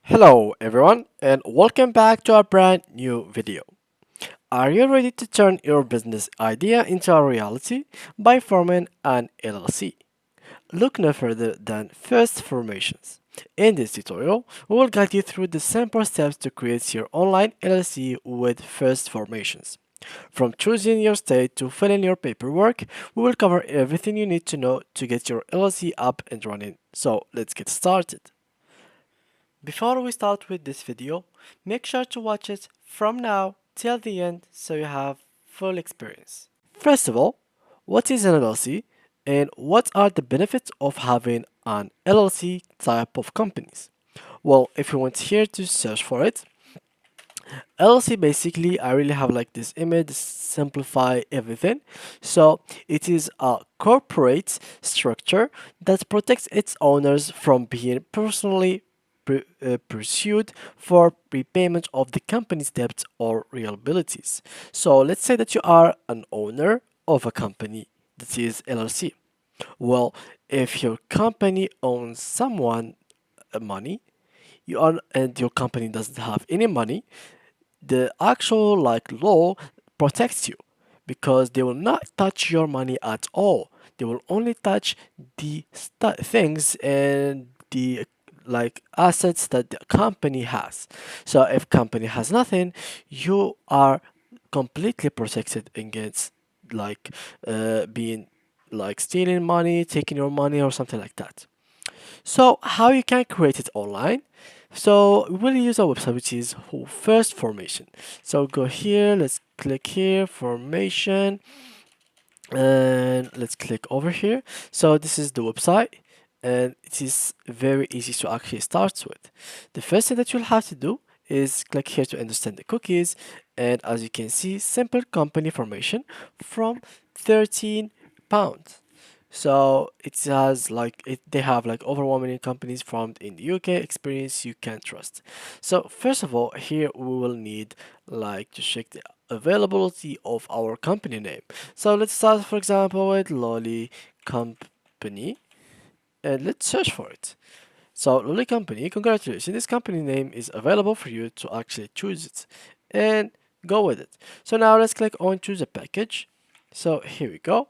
Hello everyone and welcome back to a brand new video. Are you ready to turn your business idea into a reality by forming an LLC? Look no further than First Formations. In this tutorial, we will guide you through the simple steps to create your online LLC with First Formations. From choosing your state to filling your paperwork, we will cover everything you need to know to get your LLC up and running. So let's get started. Before we start with this video, make sure to watch it from now till the end so you have full experience. First of all, what is an LLC and what are the benefits of having an LLC type of companies? Well, if you want here to search for it, LLC basically I really have like this image simplify everything. So it is a corporate structure that protects its owners from being personally pursued for prepayment of the company's debts or liabilities. So let's say that you are an owner of a company that is LLC. Well, if your company owns someone money, you are and your company doesn't have any money, the actual like law protects you because they will not touch your money at all. They will only touch the things and the like assets that the company has. So if company has nothing, you are completely protected against like being like stealing money, taking your money or something like that. So how you can create it online? So we'll use a website which is First Formation. So go here, let's click here, Formation, and let's click over here. So this is the website and it is very easy to actually start with. The first thing that you'll have to do is click here to understand the cookies, and as you can see, simple company formation from 13 pounds. So it has like they have like over 1 million companies formed in the UK, experience you can trust. So first of all, here we will need like to check the availability of our company name. So let's start, for example, with Lolly Company, and let's search for it. So Lolly Company, congratulations, this company name is available for you to actually choose it and go with it. So now let's click on choose a package. So here we go,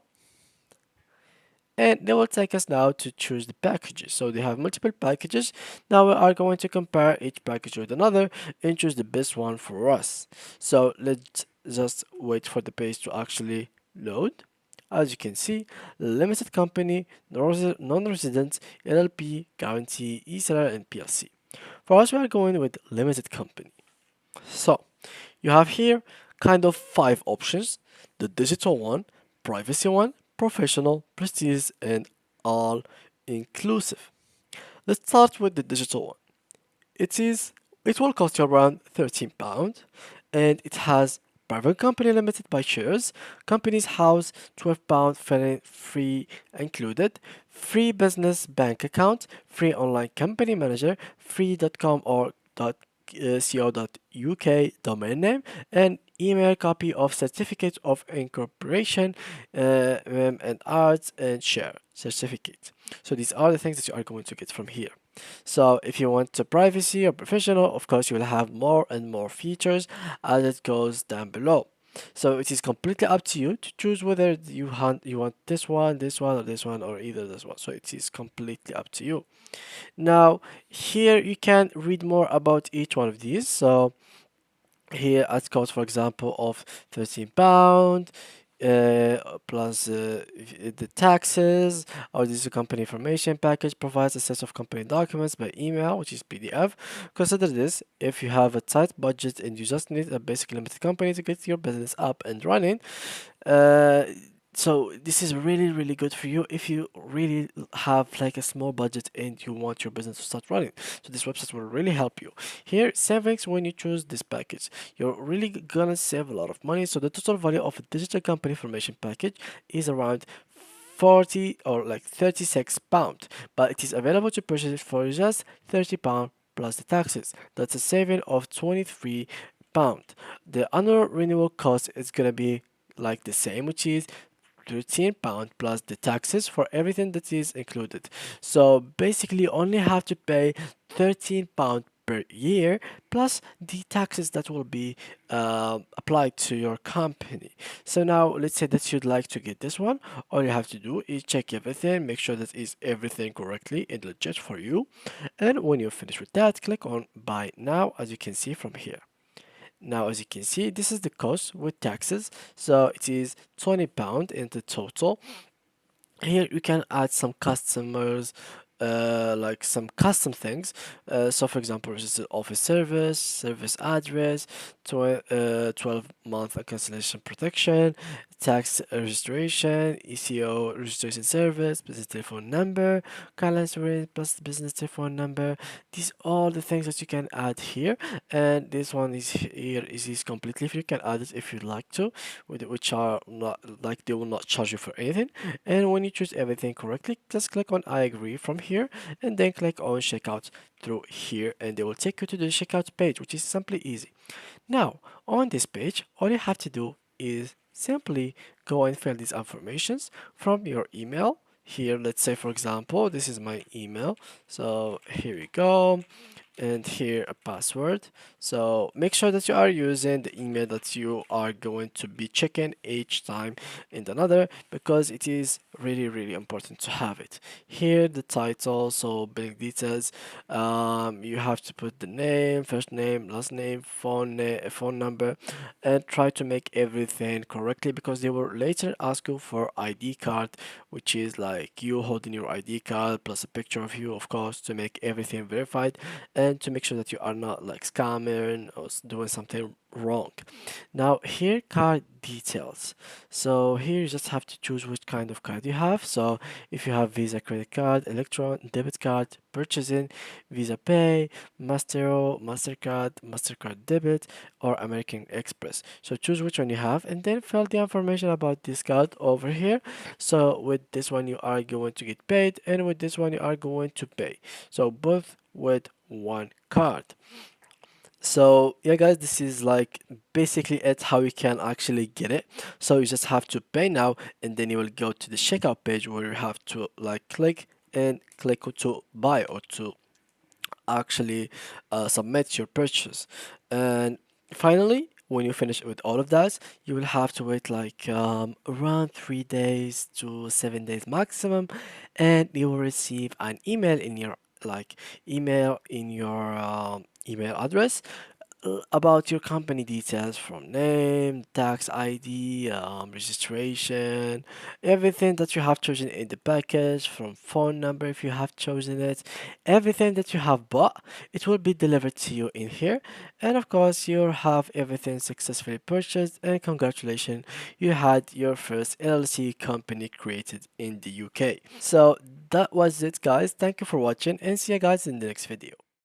and they will take us now to choose the packages. So they have multiple packages. Now we are going to compare each package with another and choose the best one for us. So let's just wait for the page to actually load. As you can see, limited company, non-resident, LLP, guarantee, eseller, and PLC. For us, we are going with limited company. So you have here kind of 5 options: the digital one, privacy one, professional, prestige, and all inclusive. Let's start with the digital one. It will cost you around £13, and it has private company limited by shares, company's house £12 free included, free business bank account, free online company manager, free.com or .co.uk domain name, and email copy of certificate of incorporation, and arts and share certificate. So these are the things that you are going to get from here. So if you want to privacy or professional, of course you will have more and more features as it goes down below. So it is completely up to you to choose whether you want this one, or this one, or either this one. So it is completely up to you. Now here you can read more about each one of these. So here it costs, for example, of £13 plus the taxes. Or this is a company information package, provides a set of company documents by email, which is PDF. Consider this: if you have a tight budget and you just need a basic limited company to get your business up and running, uh, so this is really good for you if you really have like a small budget and you want your business to start running. So this website will really help you. Here, savings: when you choose this package, you're really gonna save a lot of money. So the total value of a digital company formation package is around 40 or like £36, but it is available to purchase for just £30 plus the taxes. That's a saving of £23. The annual renewal cost is gonna be like the same, which is £13 plus the taxes for everything that is included. So basically you only have to pay £13 per year, plus the taxes that will be applied to your company. So now let's say that you'd like to get this one. All you have to do is check everything, make sure that is everything correctly and legit for you. And when you're finished with that, click on buy now, as you can see from here. Now, as you can see, this is the cost with taxes. So it is £20 in the total. Here you can add some customers, like some custom things. So for example, registered office service, service address, 12-month cancellation protection, tax registration, ECO registration service, business telephone number, calendar rate plus business telephone number. These are all the things that you can add here, and this one is here is completely free. You can add it if you'd like to, which are not like they will not charge you for anything. And when you choose everything correctly, just click on I agree from here and then click on checkout through here, and they will take you to the checkout page, which is simply easy. Now, on this page, all you have to do is simply go and fill these informations from your email. Here, let's say for example, this is my email. So here we go, and here a password. So make sure that you are using the email that you are going to be checking each time in another, because it is really important to have it. Here the title, so billing details, you have to put the name, first name, last name, phone number, and try to make everything correctly, because they will later ask you for ID card, which is like you holding your ID card plus a picture of you, of course, to make everything verified and to make sure that you are not like scamming or doing something wrong. Now here card details. So here you just have to choose which kind of card you have. So if you have Visa credit card, Electron debit card, purchasing, Visa Pay, Mastercard, Mastercard debit, or American Express. So choose which one you have and then fill the information about this card over here. So with this one you are going to get paid, and with this one you are going to pay. So both with one card. So yeah guys, this is like basically it how you can actually get it. So you just have to pay now, and then you will go to the checkout page where you have to like click to buy or to actually submit your purchase. And finally, when you finish with all of that, you will have to wait like around 3 days to 7 days maximum, and you will receive an email in your like email address about your company details, from name, tax ID, registration, everything that you have chosen in the package, from phone number if you have chosen it, everything that you have bought, it will be delivered to you in here. And of course, you'll have everything successfully purchased, and congratulations, you had your first LLC company created in the UK. So that was it, guys. Thank you for watching, and see you guys in the next video.